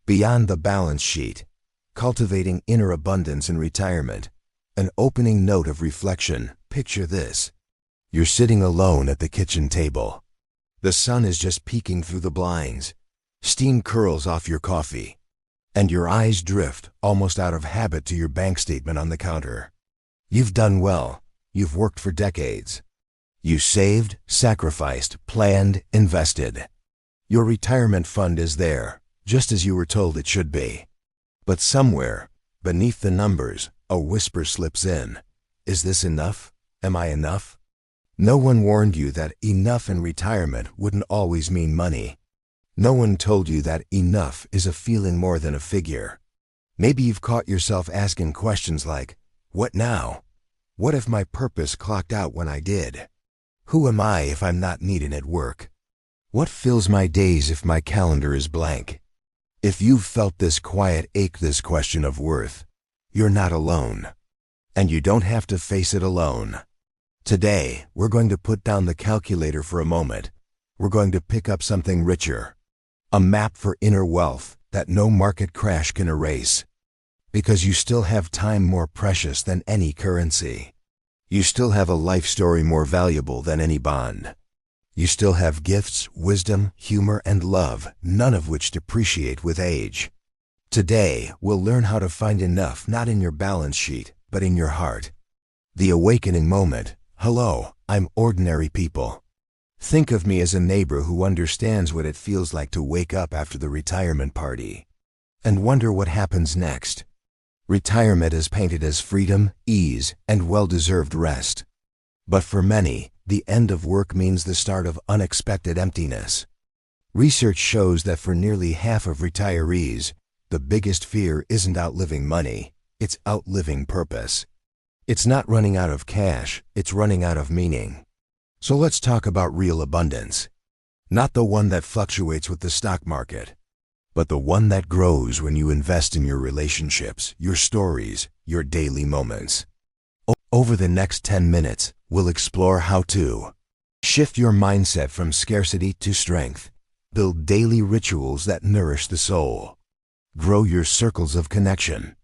Beyond the balance sheet, cultivating inner abundance in retirement. An opening note of reflection. Picture this. You're sitting alone at the kitchen table. The sun is just peeking through the blinds. Steam curls off your coffee, and your eyes drift, almost out of habit, to your bank statement on the counter. You've done well. You've worked for decades. You saved, sacrificed, planned, invested. Your retirement fund is there, just as you were told it should be. But somewhere, beneath the numbers, a whisper slips in. Is this enough? Am I enough? No one warned you that enough in retirement wouldn't always mean money. No one told you that enough is a feeling more than a figure. Maybe you've caught yourself asking questions like, what now? What if my purpose clocked out when I did? Who am I if I'm not needed at work? What fills my days if my calendar is blank? If you've felt this quiet ache, this question of worth, you're not alone. And you don't have to face it alone. Today, we're going to put down the calculator for a moment. We're going to pick up something richer. A map for inner wealth that no market crash can erase. Because you still have time more precious than any currency. You still have a life story more valuable than any bond. You still have gifts, wisdom, humor, and love, none of which depreciate with age. Today, we'll learn how to find enough not in your balance sheet, but in your heart. The awakening moment. Hello, I'm ordinary people. Think of me as a neighbor who understands what it feels like to wake up after the retirement party and wonder what happens next. Retirement is painted as freedom, ease, and well-deserved rest. But for many, the end of work means the start of unexpected emptiness. Research shows that for nearly half of retirees, the biggest fear isn't outliving money, it's outliving purpose. It's not running out of cash, it's running out of meaning. So let's talk about real abundance. Not the one that fluctuates with the stock market, but the one that grows when you invest in your relationships, your stories, your daily moments. Over the next 10 minutes, we'll explore how to shift your mindset from scarcity to strength, build daily rituals that nourish the soul, grow your circles of connection,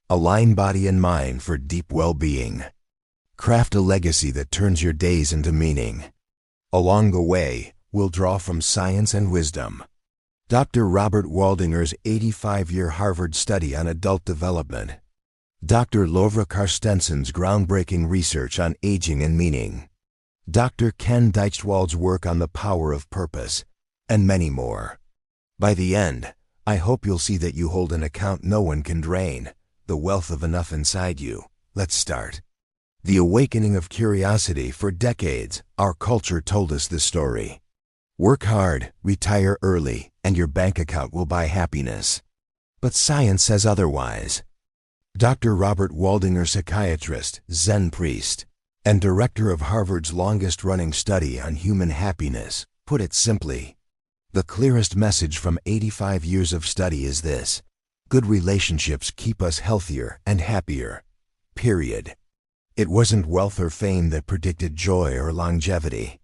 align body and mind for deep well-being, craft a legacy that turns your days into meaning. Along the way, we'll draw from science and wisdom. Dr. Robert Waldinger's 85-year Harvard study on adult development. Dr. Lovra Carstensen's groundbreaking research on aging and meaning. Dr. Ken Deichwald's work on the power of purpose, and many more. By the end, I hope you'll see that you hold an account no one can drain, the wealth of enough inside you. Let's start. The awakening of curiosity. For decades, our culture told us this story. Work hard, retire early, and your bank account will buy happiness. But science says otherwise. Dr. Robert Waldinger, psychiatrist, Zen priest, and director of Harvard's longest-running study on human happiness, put it simply. The clearest message from 85 years of study is this: good relationships keep us healthier and happier. Period. It wasn't wealth or fame that predicted joy or longevity.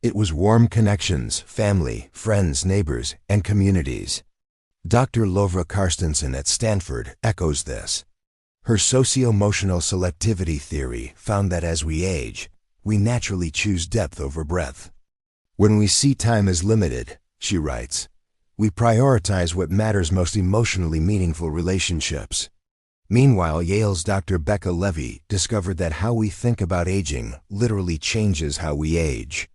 It was warm connections, family, friends, neighbors, and communities. Dr. Lovra Carstensen at Stanford echoes this. Her socio-emotional selectivity theory found that as we age, we naturally choose depth over breadth. When we see time as limited, she writes, we prioritize what matters most: emotionally meaningful relationships. Meanwhile, Yale's Dr. Becca Levy discovered that how we think about aging literally changes how we age.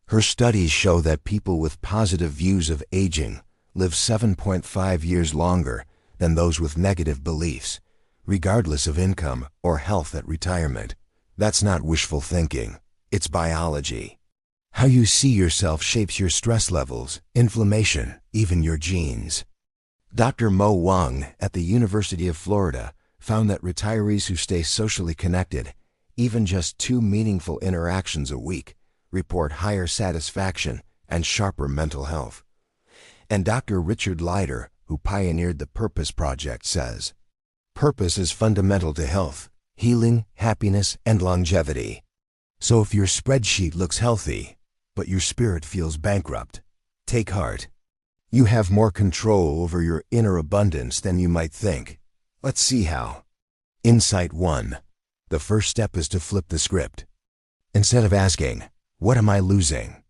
Her studies show that people with positive views of aging live 7.5 years longer than those with negative beliefs, regardless of income or health at retirement. That's not wishful thinking, it's biology. How you see yourself shapes your stress levels, inflammation, even your genes. Dr. Mo Wang at the University of Florida found that retirees who stay socially connected, even just 2 meaningful interactions a week, report higher satisfaction and sharper mental health. And Dr. Richard Leider, who pioneered the Purpose Project, says, purpose is fundamental to health, healing, happiness, and longevity. So if your spreadsheet looks healthy, but your spirit feels bankrupt, take heart. You have more control over your inner abundance than you might think. Let's see how. Insight 1. The first step is to flip the script. Instead of asking, "What am I losing?"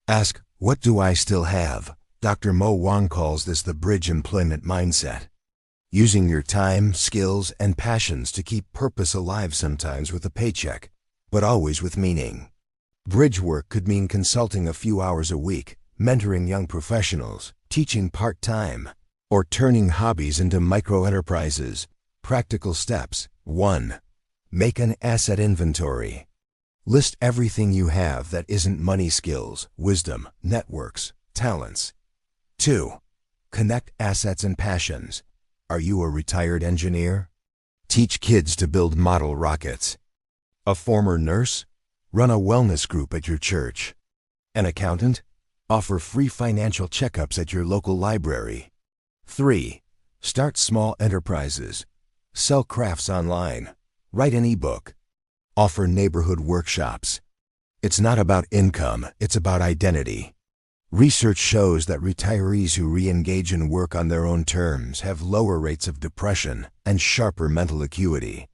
ask, "What do I still have?" Dr. Mo Wang calls this the bridge employment mindset. Using your time, skills, and passions to keep purpose alive, sometimes with a paycheck, but always with meaning. Bridge work could mean consulting a few hours a week, mentoring young professionals, teaching part-time, or turning hobbies into micro-enterprises. Practical steps. 1. Make an asset inventory. List everything you have that isn't money: skills, wisdom, networks, talents. 2. Connect assets and passions. Are you a retired engineer? Teach kids to build model rockets. A former nurse? Run a wellness group at your church. An accountant? Offer free financial checkups at your local library. 3. Start small enterprises. Sell crafts online. Write an ebook. Offer neighborhood workshops. It's not about income, it's about identity. Research shows that retirees who re-engage in work on their own terms have lower rates of depression and sharper mental acuity.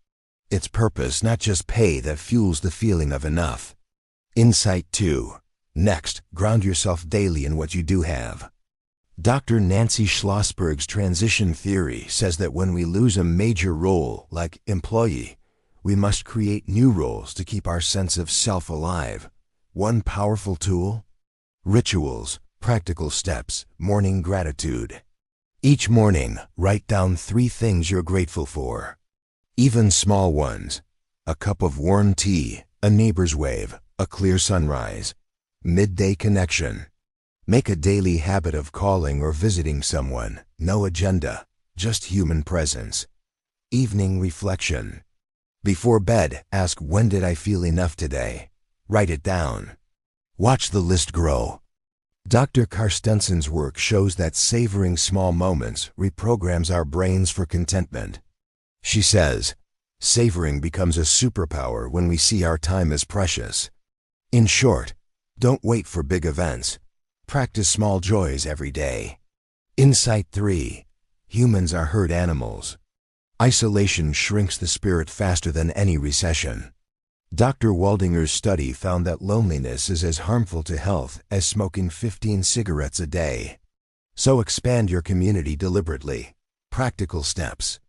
It's purpose, not just pay, that fuels the feeling of enough. Insight 2. Next, ground yourself daily in what you do have. Dr. Nancy Schlossberg's transition theory says that when we lose a major role, like employee, we must create new roles to keep our sense of self alive. One powerful tool? Rituals, practical steps, morning gratitude. Each morning, write down 3 things you're grateful for. Even small ones: a cup of warm tea, a neighbor's wave, a clear sunrise. Midday connection. Make a daily habit of calling or visiting someone. No agenda, just human presence. Evening reflection. Before bed, ask, "When did I feel enough today?" Write it down. Watch the list grow. Dr. Carstenson's work shows that savoring small moments reprograms our brains for contentment. She says, savoring becomes a superpower when we see our time as precious. In short, don't wait for big events. Practice small joys every day. Insight 3. Humans are herd animals. Isolation shrinks the spirit faster than any recession. Dr. Waldinger's study found that loneliness is as harmful to health as smoking 15 cigarettes a day. So expand your community deliberately. Practical steps.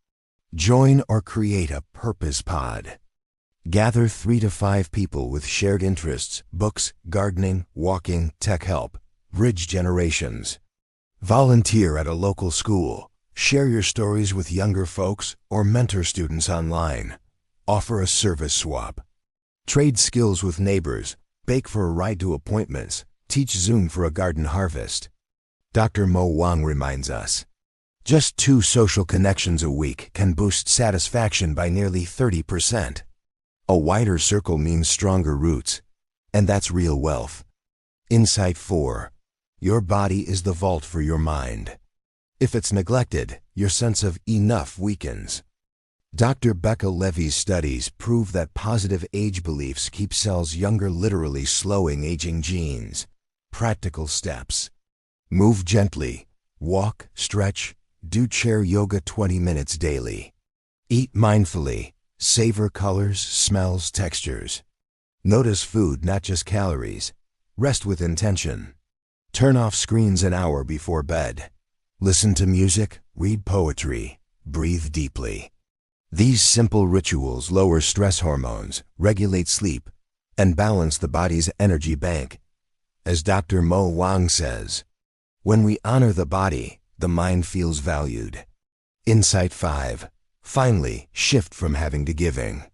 Join or create a purpose pod. Gather 3 to 5 people with shared interests: books, gardening, walking, tech help. Bridge generations. Volunteer at a local school. Share your stories with younger folks or mentor students online. Offer a service swap. Trade skills with neighbors. Bake for a ride to appointments. Teach Zoom for a garden harvest. Dr. Mo Wang reminds us, just 2 social connections a week can boost satisfaction by nearly 30%. A wider circle means stronger roots, and that's real wealth. Insight 4. Your body is the vault for your mind. If it's neglected, your sense of enough weakens. Dr. Becca Levy's studies prove that positive age beliefs keep cells younger, literally slowing aging genes. Practical steps. Move gently. Walk, stretch, do chair yoga 20 minutes daily. Eat mindfully. Savor colors, smells, textures. Notice food, not just calories. Rest with intention. Turn off screens an hour before bed. Listen to music, read poetry, breathe deeply. These simple rituals lower stress hormones, regulate sleep, and balance the body's energy bank. As Dr. Mo Wang says, when we honor the body, the mind feels valued. Insight 5. Finally, shift from having to giving.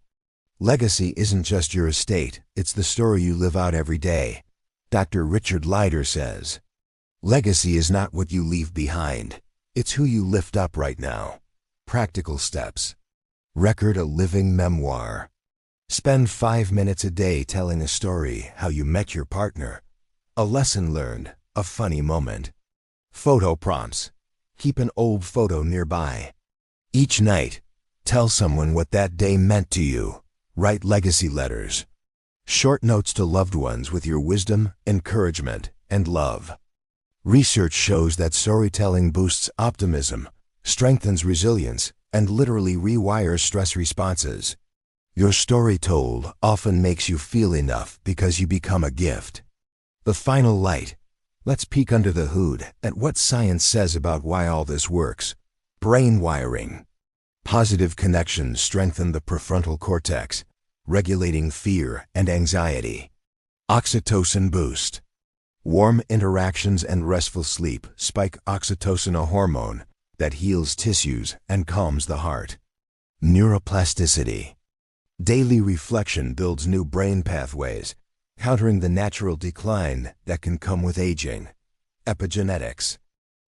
Legacy isn't just your estate, it's the story you live out every day. Dr. Richard Leider says, legacy is not what you leave behind, it's who you lift up right now. Practical steps. Record a living memoir. Spend 5 minutes a day telling a story: how you met your partner, a lesson learned, a funny moment. Photo prompts. Keep an old photo nearby. Each night, tell someone what that day meant to you. Write legacy letters. Short notes to loved ones with your wisdom, encouragement, and love. Research shows that storytelling boosts optimism, strengthens resilience, and literally rewires stress responses. Your story told often makes you feel enough because you become a gift. The final light. Let's peek under the hood at what science says about why all this works. Brain wiring. Positive connections strengthen the prefrontal cortex, regulating fear and anxiety. Oxytocin boost. Warm interactions and restful sleep spike oxytocin, a hormone that heals tissues and calms the heart. Neuroplasticity. Daily reflection builds new brain pathways, countering the natural decline that can come with aging. Epigenetics.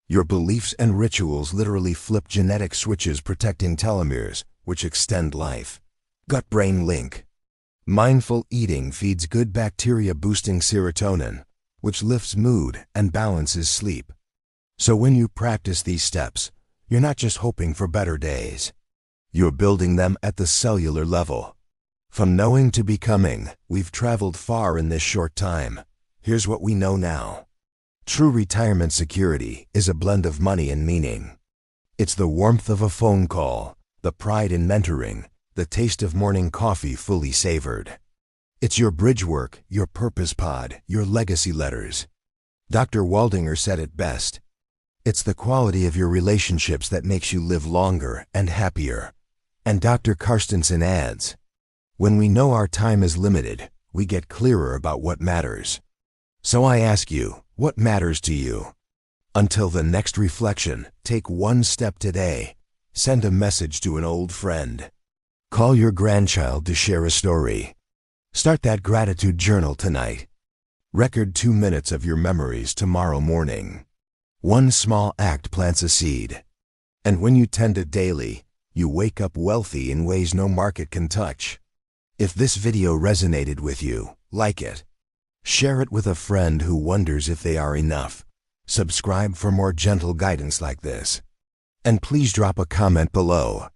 Your beliefs and rituals literally flip genetic switches, protecting telomeres, which extend life. Gut-brain link. Mindful eating feeds good bacteria, boosting serotonin, which lifts mood and balances sleep. So when you practice these steps, you're not just hoping for better days. You're building them at the cellular level. From knowing to becoming, we've traveled far in this short time. Here's what we know now. True retirement security is a blend of money and meaning. It's the warmth of a phone call, the pride in mentoring, the taste of morning coffee fully savored. It's your bridge work, your purpose pod, your legacy letters. Dr. Waldinger said it best. It's the quality of your relationships that makes you live longer and happier. And Dr. Carstensen adds, when we know our time is limited, we get clearer about what matters. So I ask you, what matters to you? Until the next reflection, take one step today. Send a message to an old friend. Call your grandchild to share a story. Start that gratitude journal tonight. Record 2 minutes of your memories tomorrow morning. One small act plants a seed. And when you tend it daily, you wake up wealthy in ways no market can touch. If this video resonated with you, like it. Share it with a friend who wonders if they are enough. Subscribe for more gentle guidance like this. And please drop a comment below.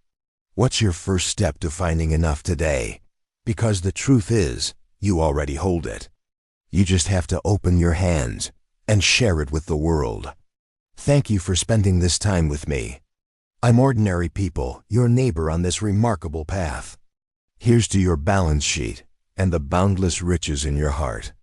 What's your first step to finding enough today? Because the truth is, you already hold it. You just have to open your hands and share it with the world. Thank you for spending this time with me. I'm Ordinary People, your neighbor on this remarkable path. Here's to your balance sheet and the boundless riches in your heart.